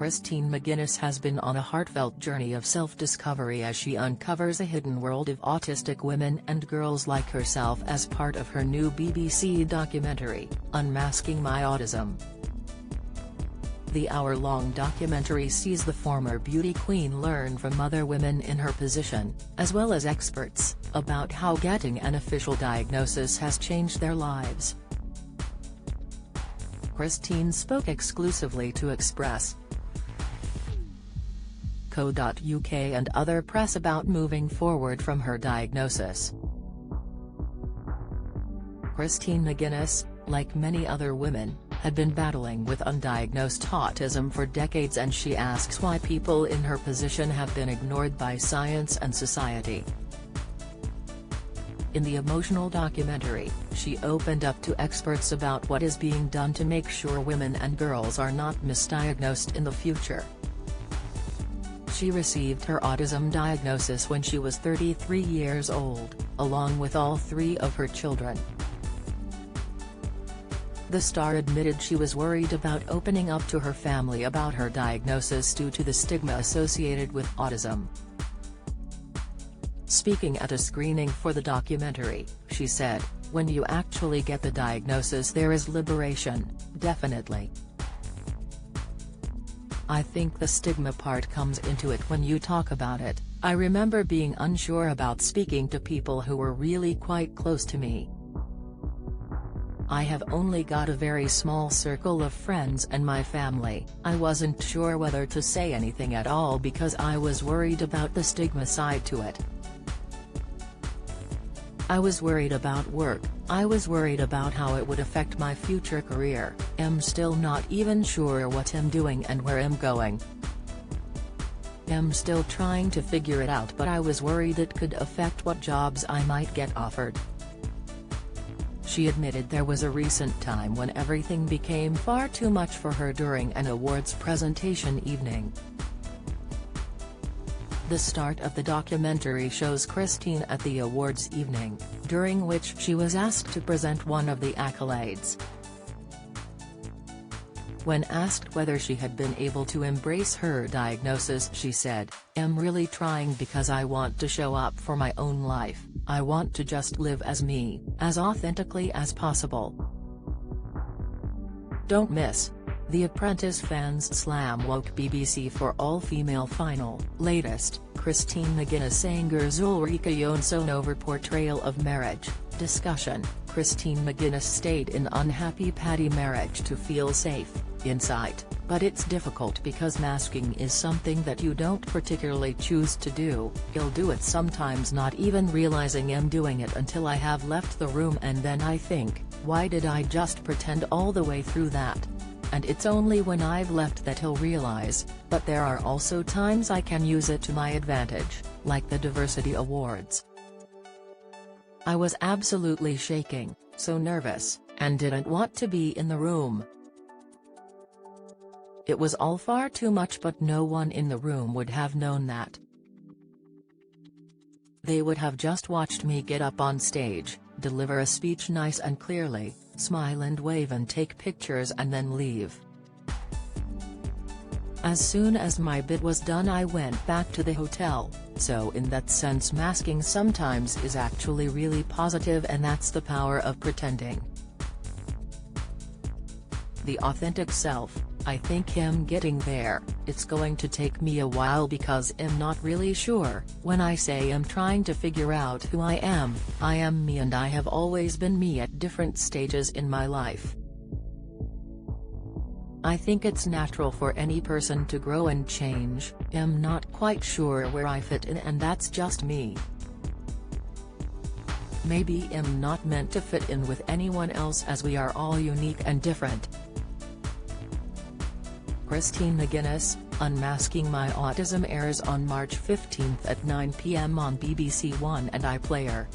Christine McGuinness has been on a heartfelt journey of self-discovery as she uncovers a hidden world of autistic women and girls like herself as part of her new BBC documentary, Unmasking My Autism. The hour-long documentary sees the former beauty queen learn from other women in her position, as well as experts, about how getting an official diagnosis has changed their lives. Christine spoke exclusively to Express.co.uk and other press about moving forward from her diagnosis. Christine McGuinness, like many other women, had been battling with undiagnosed autism for decades, and she asks why people in her position have been ignored by science and society. In the emotional documentary, she opened up to experts about what is being done to make sure women and girls are not misdiagnosed in the future. She received her autism diagnosis when she was 33 years old, along with all three of her children. The star admitted she was worried about opening up to her family about her diagnosis due to the stigma associated with autism. Speaking at a screening for the documentary, she said, "When you actually get the diagnosis, there is liberation, definitely. I think the stigma part comes into it when you talk about it. I remember being unsure about speaking to people who were really quite close to me. I have only got a very small circle of friends and my family. I wasn't sure whether to say anything at all because I was worried about the stigma side to it. I was worried about work, I was worried about how it would affect my future career. I'm still not even sure what I'm doing and where I'm going. I'm still trying to figure it out, but I was worried it could affect what jobs I might get offered." She admitted there was a recent time when everything became far too much for her during an awards presentation evening. The start of the documentary shows Christine at the awards evening, during which she was asked to present one of the accolades. When asked whether she had been able to embrace her diagnosis, she said, "I'm really trying because I want to show up for my own life. I want to just live as me, as authentically as possible. Don't miss The Apprentice fans slam woke BBC for all-female final." Latest, Christine McGuinness singers Ulrika Jonsson over portrayal of marriage, discussion. Christine McGuinness stayed in unhappy Paddy marriage to feel safe, insight, but it's difficult because masking is something that you don't particularly choose to do. I'll do it sometimes not even realizing I'm doing it until I have left the room, and then I think, why did I just pretend all the way through that? And it's only when I've left that I'll realize, but there are also times I can use it to my advantage, like the Diversity Awards. I was absolutely shaking, so nervous, and didn't want to be in the room. It was all far too much, but no one in the room would have known that. They would have just watched me get up on stage, deliver a speech nice and clearly, smile and wave and take pictures and then leave. As soon as my bit was done, I went back to the hotel, so in that sense masking sometimes is actually really positive, and that's the power of pretending. The authentic self, I think I'm getting there. It's going to take me a while because I'm not really sure. When I say I'm trying to figure out who I am me, and I have always been me at different stages in my life. I think it's natural for any person to grow and change. I'm not quite sure where I fit in, and that's just me. Maybe I'm not meant to fit in with anyone else, as we are all unique and different. Christine McGuinness, Unmasking My Autism airs on March 15 at 9 p.m. on BBC One and iPlayer.